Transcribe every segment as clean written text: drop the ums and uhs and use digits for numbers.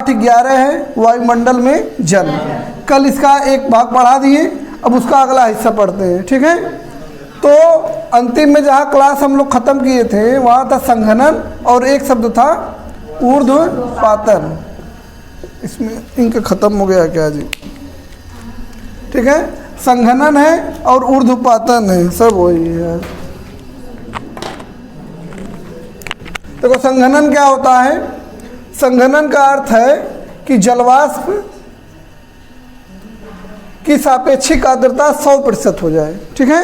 8-11 है वायुमंडल में जल। कल इसका एक भाग पढ़ा दिए, अब उसका अगला हिस्सा पढ़ते हैं, ठीक है। तो अंतिम में जहाँ क्लास हम लोग ख़त्म किए थे वहाँ था संघनन और एक शब्द था ऊर्ध्वपातन। इसमें इनका ख़त्म हो गया क्या जी? ठीक है, संघनन है और ऊर्ध्वपातन है, सब वही है। देखो संघनन क्या होता है? संघनन का अर्थ है कि जलवाष्प की सापेक्षिक आर्द्रता 100% हो जाए, ठीक है,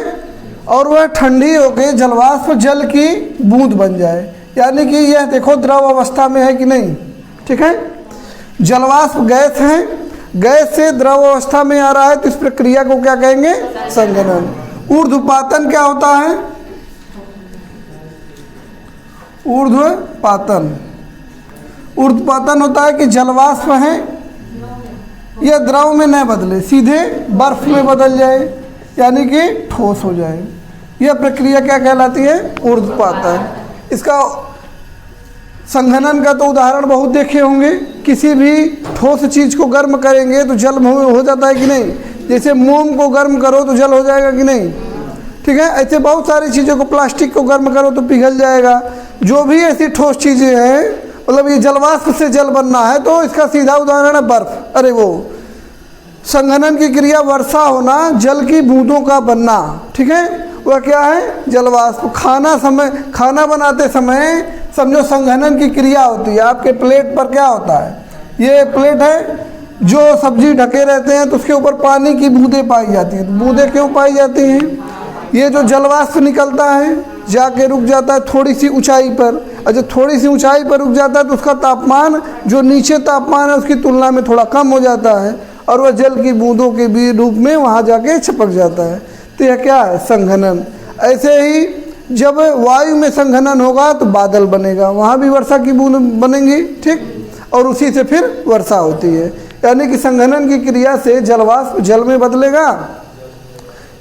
और वह ठंडी होकर जलवाष्प जल की बूंद बन जाए। यानी कि यह देखो द्रव अवस्था में है कि नहीं, ठीक है। जलवाष्प गैस है, गैस से द्रव अवस्था में आ रहा है, तो इस प्रक्रिया को क्या कहेंगे? संघनन। ऊर्ध्वपातन क्या होता है? ऊर्ध्वपातन, ऊर्ध्वपातन होता है कि जलवाष्प है यह द्रव में न बदले, सीधे बर्फ में बदल जाए, यानी कि ठोस हो जाए। यह प्रक्रिया क्या कहलाती है? ऊर्ध्वपातन। इसका संघनन का तो उदाहरण बहुत देखे होंगे। किसी भी ठोस चीज़ को गर्म करेंगे तो जल हो जाता है कि नहीं? जैसे मोम को गर्म करो तो जल हो जाएगा कि नहीं, ठीक है। ऐसे बहुत सारी चीज़ों को, प्लास्टिक को गर्म करो तो पिघल जाएगा। जो भी ऐसी ठोस चीज़ें हैं, मतलब ये जलवाष्प से जल बनना है, तो इसका सीधा उदाहरण है बर्फ। अरे वो संघनन की क्रिया वर्षा होना, जल की बूंदों का बनना, ठीक है, वह क्या है? जलवाष्प। खाना बनाते समय समझो संघनन की क्रिया होती है। आपके प्लेट पर क्या होता है? ये प्लेट है, जो सब्जी ढके रहते हैं तो उसके ऊपर पानी की बूंदें पाई जाती हैं। तो बूंदें क्यों पाई जाती हैं? ये जो जलवाष्प निकलता है जाके रुक जाता है थोड़ी सी ऊंचाई पर, और जब थोड़ी सी ऊंचाई पर रुक जाता है तो उसका तापमान जो नीचे तापमान है उसकी तुलना में थोड़ा कम हो जाता है, और वह जल की बूंदों के भी रूप में वहाँ जाके चिपक जाता है। तो यह क्या है? संघनन। ऐसे ही जब वायु में संघनन होगा तो बादल बनेगा, वहाँ भी वर्षा की बूंद बनेंगी, ठीक, और उसी से फिर वर्षा होती है। यानी कि संघनन की क्रिया से जलवाष्प जल में बदलेगा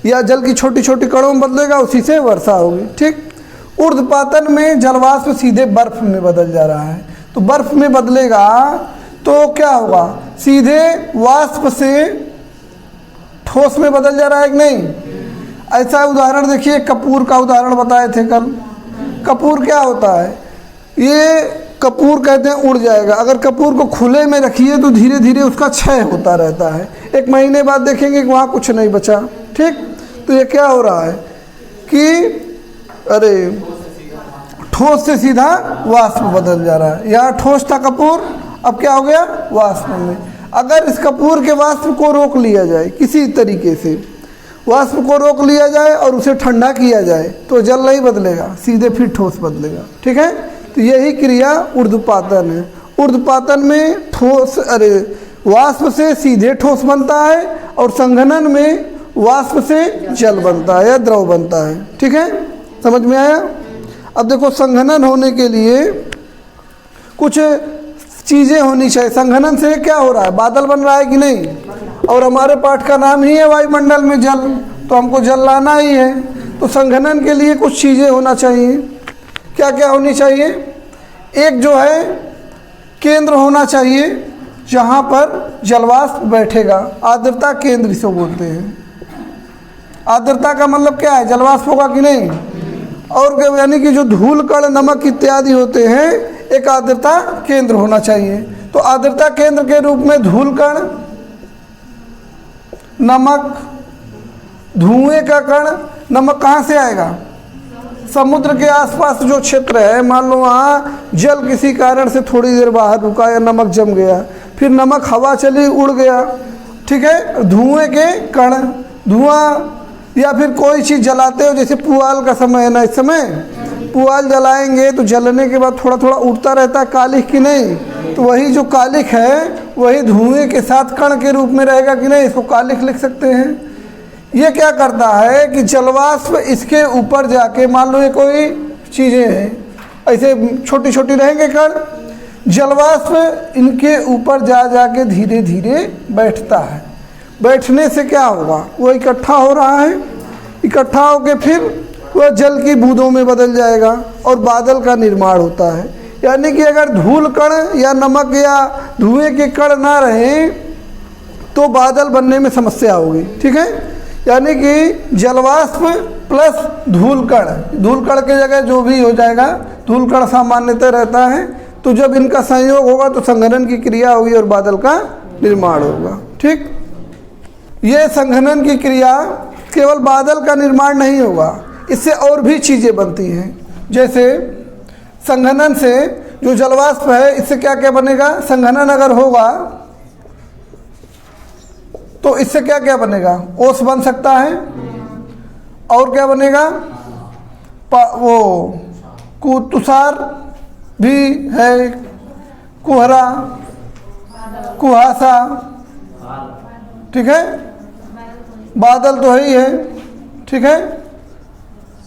या जल की छोटी छोटी कणों में बदलेगा, उसी से वर्षा होगी, ठीक। ऊर्ध्वपातन में जलवाष्प सीधे बर्फ में बदल जा रहा है, तो बर्फ में बदलेगा तो क्या होगा? सीधे वाष्प से ठोस में बदल जा रहा है कि नहीं? ऐसा उदाहरण देखिए, कपूर का उदाहरण बताए थे कल। कपूर क्या होता है? ये कपूर कहते हैं उड़ जाएगा। अगर कपूर को खुले में रखिए तो धीरे धीरे उसका क्षय होता रहता है। 1 महीने बाद देखेंगे कि वहाँ कुछ नहीं बचा, ठीक। तो ये क्या हो रहा है कि अरे ठोस से सीधा वाष्प बदल जा रहा है। यहाँ ठोस था कपूर, अब क्या हो गया? वाष्प में। अगर इस कपूर के वाष्प को रोक लिया जाए, किसी तरीके से वाष्प को रोक लिया जाए और उसे ठंडा किया जाए, तो जल नहीं बदलेगा, सीधे फिर ठोस बदलेगा, ठीक है। तो यही क्रिया ऊर्ध्वपातन है। ऊर्ध्वपातन में वाष्प से सीधे ठोस बनता है, और संघनन में वाष्प से जल बनता है या द्रव बनता है, ठीक है। समझ में आया? अब देखो संघनन होने के लिए कुछ चीज़ें होनी चाहिए। संघनन से क्या हो रहा है? बादल बन रहा है कि नहीं? और हमारे पाठ का नाम ही है वायुमंडल में जल, तो हमको जल लाना ही है। तो संघनन के लिए कुछ चीज़ें होना चाहिए। क्या क्या होनी चाहिए? एक जो है केंद्र होना चाहिए जहाँ पर जलवाष्प बैठेगा। आर्द्रता केंद्र इसे बोलते हैं। आर्द्रता का मतलब क्या है? जलवाष्प होगा कि नहीं? और यानी कि जो धूल कण, नमक इत्यादि होते हैं, एक आर्द्रता केंद्र होना चाहिए। तो आर्द्रता केंद्र के रूप में धूल कण, नमक, धुएं का कण। नमक कहाँ से आएगा? समुद्र के आसपास जो क्षेत्र है, मान लो वहाँ जल किसी कारण से थोड़ी देर बाहर रुका या नमक जम गया, फिर नमक हवा चली उड़ गया, ठीक है। धुएं के कण, धुआं, या फिर कोई चीज़ जलाते हो, जैसे पुआल का समय है ना, इस समय पुआल जलाएंगे तो जलने के बाद थोड़ा थोड़ा उड़ता रहता है कालिख की नहीं, तो वही जो कालिख है वही धुएं के साथ कण के रूप में रहेगा कि नहीं? इसको कालिख लिख सकते हैं। ये क्या करता है कि जलवाष्प इसके ऊपर जाके, मान लो ये कोई चीज़ें हैं, ऐसे छोटी छोटी रहेंगे कण, जलवाष्प इनके ऊपर जा जाके धीरे धीरे बैठता है। बैठने से क्या होगा? वो इकट्ठा हो रहा है, इकट्ठा होकर फिर वह जल की बूंदों में बदल जाएगा और बादल का निर्माण होता है। यानी कि अगर धूल कण या नमक या धुएं के कण ना रहे तो बादल बनने में समस्या होगी। ठीक है, यानी कि जलवाष्प प्लस धूल कण की जगह जो भी हो जाएगा, धूल कण सामान्यतः रहता है, तो जब इनका संयोग होगा तो संघनन की क्रिया होगी और बादल का निर्माण होगा। ठीक, ये संघनन की क्रिया केवल बादल का निर्माण नहीं होगा, इससे और भी चीज़ें बनती हैं। जैसे संघनन से जो जलवाष्प है इससे क्या क्या बनेगा, संघनन अगर होगा तो इससे क्या क्या बनेगा, ओस बन सकता है, और क्या बनेगा, वो तुषार भी है, कुहरा, कुहासा। ठीक है, बादल तो है ही है। ठीक है,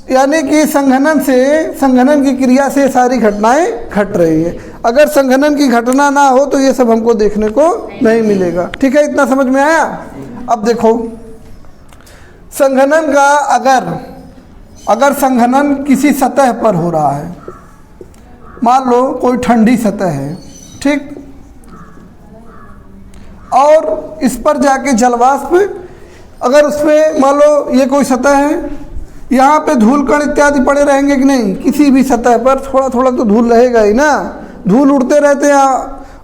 यानी कि संघनन की क्रिया से सारी घटनाएं घट रही है। अगर संघनन की घटना ना हो तो ये सब हमको देखने को नहीं मिलेगा। ठीक है, इतना समझ में आया। अब देखो, संघनन का अगर संघनन किसी सतह पर हो रहा है, मान लो कोई ठंडी सतह है, ठीक, और इस पर जाके जलवाष्प, अगर उसमें मान लो ये कोई सतह है, यहाँ पे धूल कण इत्यादि पड़े रहेंगे कि नहीं, किसी भी सतह पर थोड़ा थोड़ा तो धूल रहेगा ही ना, धूल उड़ते रहते हैं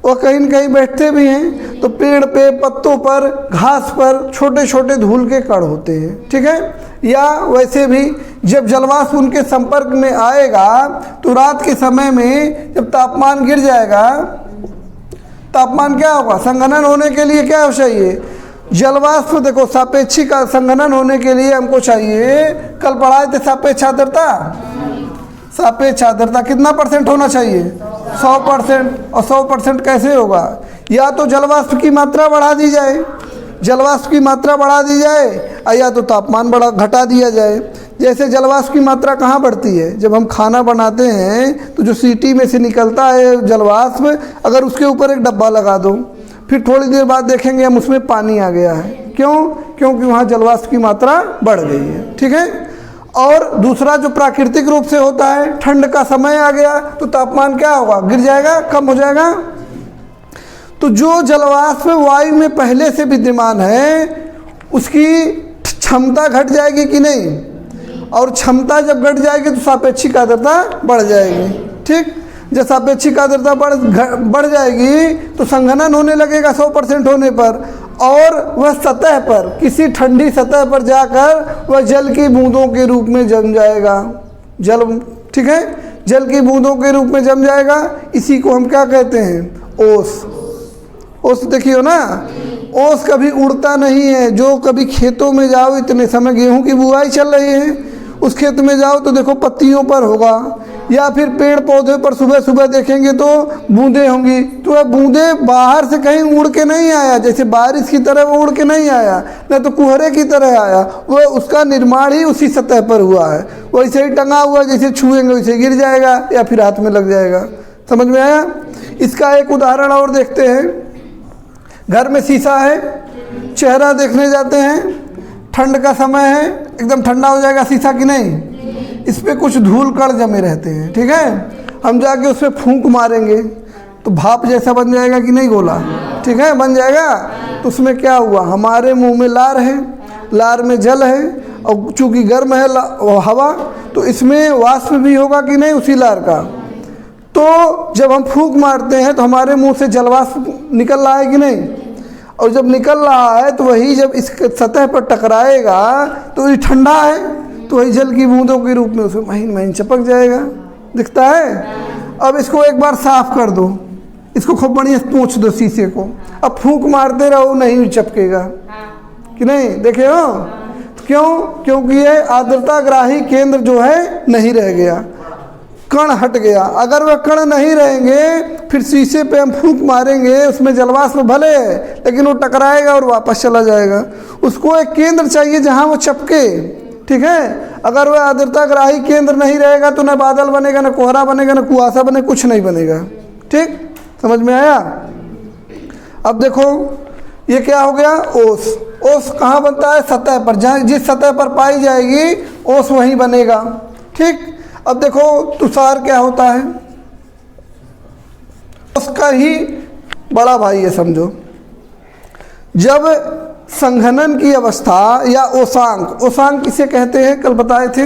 और कहीं न कहीं बैठते भी हैं, तो पेड़ पे, पत्तों पर, घास पर छोटे छोटे धूल के कण होते हैं। ठीक है, या वैसे भी जब जलवाष्प उनके संपर्क में आएगा तो रात के समय में जब तापमान गिर जाएगा, तापमान क्या होगा, संघनन होने के लिए क्या चाहिए, जलवाष्प। देखो, सापेक्षिक संघनन होने के लिए हमको चाहिए, कल पढ़ाए थे सापेक्ष आर्द्रता, सापेक्ष आर्द्रता कितना % होना चाहिए, 100%। और 100% कैसे होगा, या तो जलवाष्प की मात्रा बढ़ा दी जाए, जलवाष्प की मात्रा बढ़ा दी जाए, या तो तापमान घटा दिया जाए। जैसे जलवाष्प की मात्रा कहाँ बढ़ती है, जब हम खाना बनाते हैं तो जो सीटी में से निकलता है जलवाष्प, अगर उसके ऊपर एक डब्बा लगा दो, फिर थोड़ी देर बाद देखेंगे हम उसमें पानी आ गया है। क्यों, क्योंकि वहाँ जलवाष्प की मात्रा बढ़ गई है। ठीक है, और दूसरा जो प्राकृतिक रूप से होता है, ठंड का समय आ गया तो तापमान क्या होगा, गिर जाएगा, कम हो जाएगा। तो जो जलवाष्प वायु में पहले से विद्यमान है उसकी क्षमता घट जाएगी कि नहीं, और क्षमता जब घट जाएगी तो सापेक्षिक आर्द्रता बढ़ जाएगी। ठीक, जब सापेक्षिक आर्द्रता बढ़ जाएगी तो संघनन होने लगेगा 100% होने पर, और वह सतह पर, किसी ठंडी सतह पर जाकर वह जल की बूंदों के रूप में जम जाएगा, जल। ठीक है, जल की बूंदों के रूप में जम जाएगा। इसी को हम क्या कहते हैं, ओस। ओस देखियो ना, ओस कभी उड़ता नहीं है। जो कभी खेतों में जाओ, इतने समय गेहूं की बुआई चल रही है, उस खेत में जाओ तो देखो पत्तियों पर होगा, या फिर पेड़ पौधे पर सुबह सुबह देखेंगे तो बूंदें होंगी। तो वह बूंदें बाहर से कहीं उड़ के नहीं आया, जैसे बारिश की तरह वो उड़ के नहीं आया, न तो कुहरे की तरह आया, वह उसका निर्माण ही उसी सतह पर हुआ है। वैसे ही टंगा हुआ, जैसे छुएंगे वैसे गिर जाएगा या फिर हाथ में लग जाएगा। समझ में आया। इसका एक उदाहरण और देखते हैं। घर में शीशा है, चेहरा देखने जाते हैं, ठंड का समय है, एकदम ठंडा हो जाएगा शीशा कि नहीं, इस पर कुछ धूल कण जमे रहते हैं। ठीक है, हम जाके उस पर फूंक मारेंगे तो भाप जैसा बन जाएगा कि नहीं गोला। ठीक है, बन जाएगा। तो उसमें क्या हुआ, हमारे मुंह में लार है, लार में जल है, और चूँकि गर्म है हवा, तो इसमें वाष्प भी होगा कि नहीं उसी लार का। तो जब हम फूंक मारते हैं तो हमारे मुंह से जलवाष्प निकल रहा है कि नहीं, और जब निकल रहा है तो वही जब इस सतह पर टकराएगा तो ये ठंडा है, तो वही जल की बूंदों के रूप में उसमें महीन महीन चपक जाएगा, दिखता है। अब इसको एक बार साफ कर दो, इसको खूब बढ़िया पोंछ दो शीशे को, अब फूंक मारते रहो, नहीं चिपकेगा कि नहीं, देखे हो। क्यों, क्योंकि ये आर्द्रताग्राही केंद्र जो है नहीं रह गया, कण हट गया। अगर वह कण नहीं रहेंगे फिर शीशे पे हम फूंक मारेंगे, उसमें जलवाष्प भले है लेकिन वो टकराएगा और वापस चला जाएगा। उसको एक केंद्र चाहिए जहाँ वो चपके। ठीक है, अगर वह आर्द्रताग्राही केंद्र नहीं रहेगा तो न बादल बनेगा, न कोहरा बनेगा, न कुहासा बनेगा, कुछ नहीं बनेगा। ठीक, समझ में आया। अब देखो ये क्या हो गया, ओस। ओस कहाँ बनता है, सतह पर, जहाँ जिस सतह पर पाई जाएगी ओस वहीं बनेगा। ठीक, अब देखो तुषार क्या होता है, उसका ही बड़ा भाई है समझो। जब संघनन की अवस्था या ओसांक, ओसांक किसे कहते हैं कल बताए थे,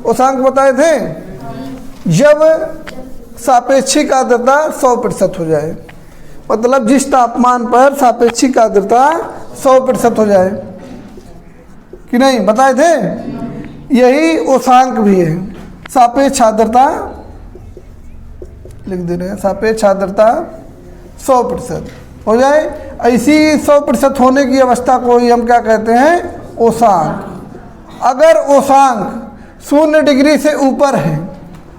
ओसांक बताए थे, जब सापेक्षिक आर्द्रता 100% हो जाए, मतलब जिस तापमान पर सापेक्षिक आर्द्रता 100% हो जाए कि नहीं, बताए थे। यही ओसांक भी है, सापेक्ष आर्द्रता लिख दे रहे हैं, सापेक्ष आर्द्रता 100% हो जाए, ऐसी 100% होने की अवस्था को ही हम क्या कहते हैं, ओसांक। अगर ओसांक 0 डिग्री से ऊपर है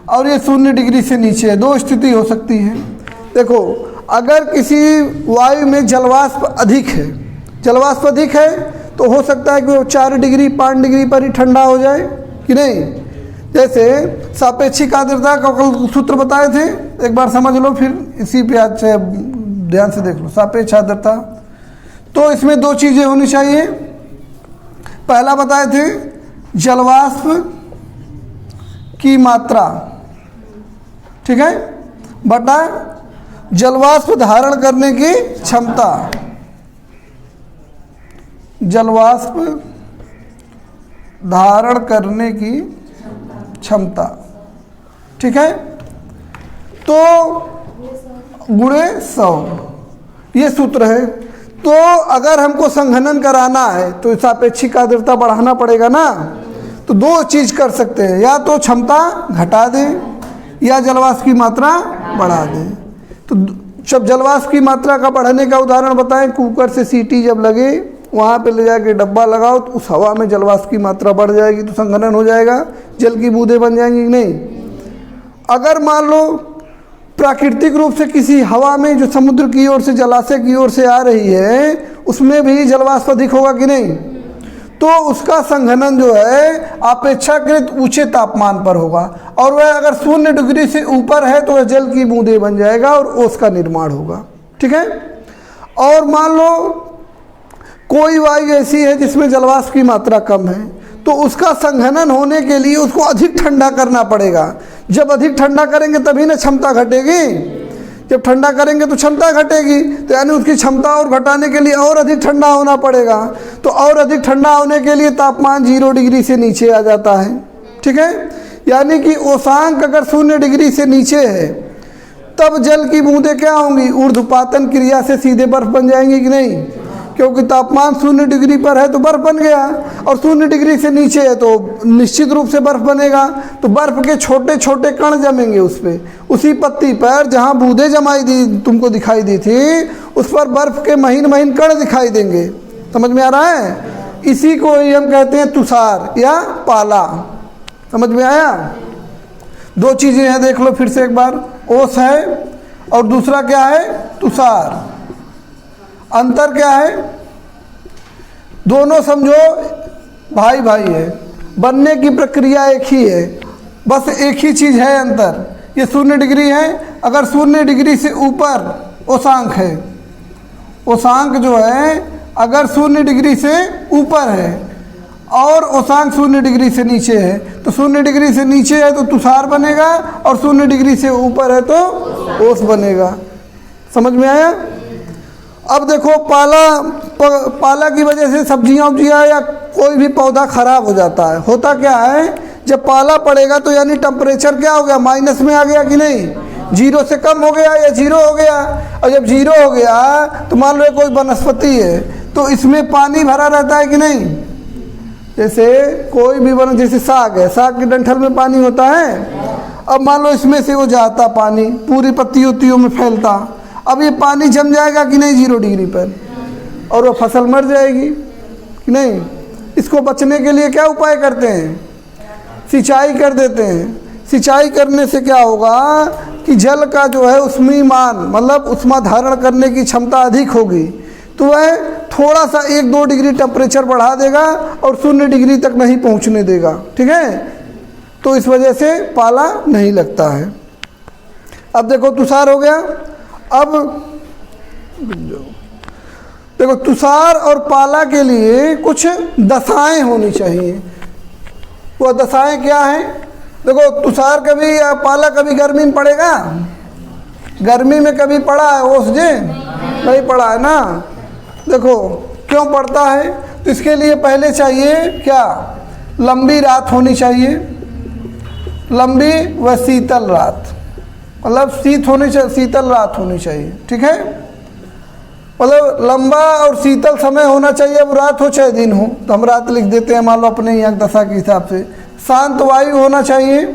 और ये 0 डिग्री से नीचे है, दो स्थिति हो सकती है। देखो, अगर किसी वायु में जलवाष्प अधिक है, जलवाष्प अधिक है तो हो सकता है कि वो 4 डिग्री 5 डिग्री पर ही ठंडा हो जाए कि नहीं। जैसे सापेक्षिक आर्द्रता का कल सूत्र बताए थे, एक बार समझ लो, फिर इसी पे आज से ध्यान से देख लो। सापेक्ष आर्द्रता, तो इसमें दो चीज़ें होनी चाहिए। पहला बताए थे जलवाष्प की मात्रा, ठीक है, बटा जलवाष्प धारण करने की क्षमता, जलवाष्प धारण करने की क्षमता, ठीक है, तो गुणे 100 ये सूत्र है। तो अगर हमको संघनन कराना है तो सापेक्षिक आर्द्रता बढ़ाना पड़ेगा ना। तो दो चीज़ कर सकते हैं, या तो क्षमता घटा दें या जलवाष्प की मात्रा बढ़ा दें। तो जब जलवाष्प की मात्रा का बढ़ने का उदाहरण बताएं, कुकर से सीटी जब लगे वहाँ पे ले जाके डब्बा लगाओ तो उस हवा में जलवाष्प की मात्रा बढ़ जाएगी, तो संघनन हो जाएगा, जल की बूंदें बन जाएंगी कि नहीं। अगर मान लो प्राकृतिक रूप से किसी हवा में जो समुद्र की ओर से, जलाशय की ओर से आ रही है, उसमें भी जलवाष्प अधिक होगा कि नहीं, तो उसका संघनन जो है अपेक्षाकृत ऊंचे तापमान पर होगा, और वह अगर 0 डिग्री से ऊपर है तो वह जल की बूंदें बन जाएगा और ओस का निर्माण होगा, ठीक है। और मान लो कोई वायु ऐसी है जिसमें जलवाष्प की मात्रा कम है, तो उसका संघनन होने के लिए उसको अधिक ठंडा करना पड़ेगा। जब अधिक ठंडा करेंगे तभी ना क्षमता घटेगी, जब ठंडा करेंगे तो क्षमता घटेगी, तो यानी उसकी क्षमता और घटाने के लिए और अधिक ठंडा होना पड़ेगा। तो और अधिक ठंडा होने के लिए तापमान 0 डिग्री से नीचे आ जाता है, ठीक है। यानी कि ओसांक अगर 0 डिग्री से नीचे है तब जल की बूंदें क्या होंगी, ऊर्ध्वपातन क्रिया से सीधे बर्फ बन जाएंगी कि नहीं, क्योंकि तापमान 0 डिग्री पर है तो बर्फ बन गया, और 0 डिग्री से नीचे है तो निश्चित रूप से बर्फ बनेगा। तो बर्फ के छोटे छोटे कण जमेंगे उस पर, उसी पत्ती पर जहाँ बूंदें जमाई दी तुमको दिखाई दी थी, उस पर बर्फ के महीन महीन कण दिखाई देंगे। समझ में आ रहा है। इसी को ही हम कहते हैं तुषार या पाला। समझ में आया। दो चीज़ें हैं, देख लो फिर से एक बार, ओस है और दूसरा क्या है, तुषार। अंतर क्या है, दोनों समझो भाई भाई है, बनने की प्रक्रिया एक ही है, बस एक ही चीज़ है अंतर। ये 0 डिग्री है, अगर 0 डिग्री से ऊपर ओसांक है, ओसांक जो है अगर 0 डिग्री से ऊपर है और ओसांक 0 डिग्री से नीचे है, तो 0 डिग्री से नीचे है तो तुषार बनेगा, और 0 डिग्री से ऊपर है तो ओस बनेगा। समझ में आया। अब देखो पाला की वजह से सब्जियां उब्जियां या कोई भी पौधा खराब हो जाता है। होता क्या है, जब पाला पड़ेगा तो यानी टेम्परेचर क्या हो गया, माइनस में आ गया कि नहीं, 0 से कम हो गया या 0 हो गया। और जब 0 हो गया तो मान लो कोई वनस्पति है तो इसमें पानी भरा रहता है कि नहीं। जैसे कोई भी जैसे साग है, साग के डंठल में पानी होता है। अब मान लो इसमें से वो जाता पानी पूरी पत्ती उत्तियों में फैलता, अब ये पानी जम जाएगा कि नहीं 0 डिग्री पर, और वो फसल मर जाएगी कि नहीं। इसको बचने के लिए क्या उपाय करते हैं, सिंचाई कर देते हैं। सिंचाई करने से क्या होगा कि जल का जो है उष्मीमान, मतलब उष्मा धारण करने की क्षमता अधिक होगी, तो वह थोड़ा सा 1-2 डिग्री टेम्परेचर बढ़ा देगा और 0 डिग्री तक नहीं पहुंचने देगा, ठीक है। तो इस वजह से पाला नहीं लगता है। अब देखो तुषार हो गया। अब देखो तुषार और पाला के लिए कुछ दशाएं होनी चाहिए। वो दशाएं क्या हैं, देखो तुषार कभी या पाला कभी गर्मी में पड़ेगा, गर्मी में कभी पड़ा है ओस जी? नहीं पड़ा है ना। देखो क्यों पड़ता है, तो इसके लिए पहले चाहिए क्या, लंबी रात होनी चाहिए, लंबी व शीतल रात, मतलब शीतल रात होनी चाहिए, ठीक है। मतलब लंबा और शीतल समय होना चाहिए, अब रात हो चाहे दिन हो, तो हम रात लिख देते हैं मान लो अपने यहाँ दशा के हिसाब से। शांत वायु होना चाहिए,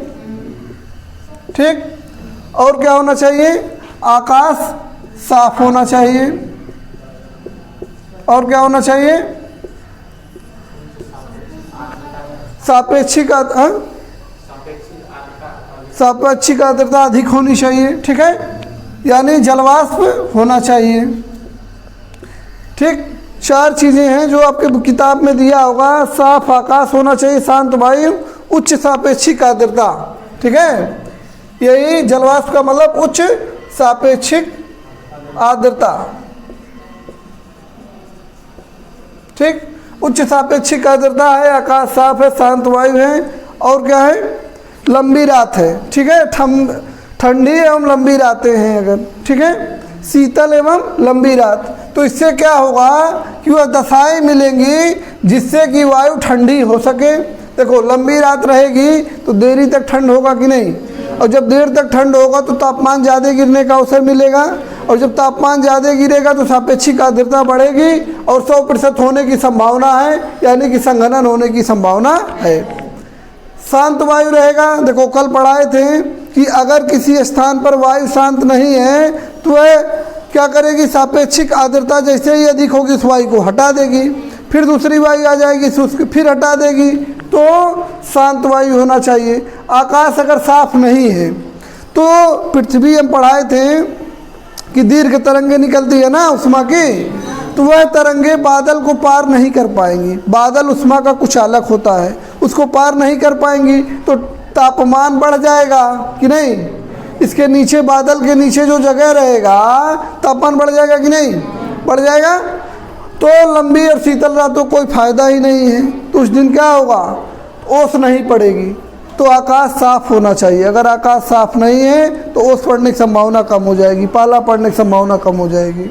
ठीक। और क्या होना चाहिए, आकाश साफ होना चाहिए। और क्या होना चाहिए, सापेक्षिक आर्द्रता अधिक होनी चाहिए, ठीक है, यानी जलवाष्प होना चाहिए, ठीक। 4 चीज़ें हैं जो आपके किताब में दिया होगा। साफ आकाश होना चाहिए, शांत वायु, उच्च सापेक्षिक आर्द्रता, ठीक है। यही जलवाष्प का मतलब उच्च सापेक्षिक आर्द्रता, ठीक। उच्च सापेक्षिक आर्द्रता है, आकाश साफ है, शांत वायु है, और क्या है, लंबी रात है, ठीक है। ठंडी एवं लंबी रातें हैं अगर, ठीक है, शीतल एवं लंबी रात, तो इससे क्या होगा कि वह दशाएं मिलेंगी जिससे कि वायु ठंडी हो सके। देखो लंबी रात रहेगी तो देरी तक ठंड होगा कि नहीं, और जब देर तक ठंड होगा तो तापमान ज़्यादा गिरने का अवसर मिलेगा, और जब तापमान ज़्यादा गिरेगा तो सापेक्षिक आर्द्रता बढ़ेगी और 100% होने की संभावना है, यानी कि संघनन होने की संभावना है। शांत वायु रहेगा, देखो कल पढ़ाए थे कि अगर किसी स्थान पर वायु शांत नहीं है तो वह क्या करेगी, सापेक्षिक आर्द्रता जैसे ही अधिक होगी उस वायु को हटा देगी, फिर दूसरी वायु आ जाएगी उसको फिर हटा देगी, तो शांत वायु होना चाहिए। आकाश अगर साफ नहीं है तो पृथ्वी हम पढ़ाए थे कि दीर्घ तरंगे निकलती है ना उष्मा की, तो वह तरंगे बादल को पार नहीं कर पाएंगी। बादल उष्मा का कुछ अलग होता है, उसको पार नहीं कर पाएंगी तो तापमान बढ़ जाएगा कि नहीं। इसके नीचे बादल के नीचे जो जगह रहेगा तापमान बढ़ जाएगा कि नहीं, बढ़ जाएगा। तो लंबी और शीतल रातों कोई फ़ायदा ही नहीं है, तो उस दिन क्या होगा, ओस नहीं पड़ेगी। तो आकाश साफ होना चाहिए, अगर आकाश साफ नहीं है तो ओस पड़ने की संभावना कम हो जाएगी, पाला पड़ने की संभावना कम हो जाएगी।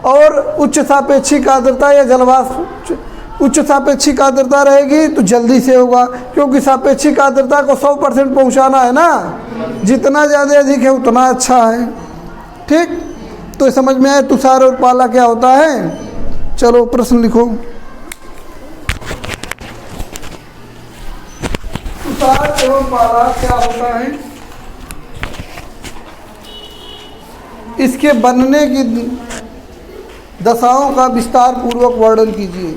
और उच्च सापेक्षिक आर्द्रता या जलवाष्प उच्च सापेक्षिक आर्द्रता रहेगी तो जल्दी से होगा, क्योंकि सापेक्षिक आर्द्रता को 100% पहुँचाना है ना, जितना ज़्यादा अधिक है उतना अच्छा है, ठीक। तो समझ में आए तुषार और पाला क्या होता है। चलो प्रश्न लिखो। तुषार एवं पाला क्या होता है, इसके बनने की दशाओं का विस्तार पूर्वक वर्णन कीजिए।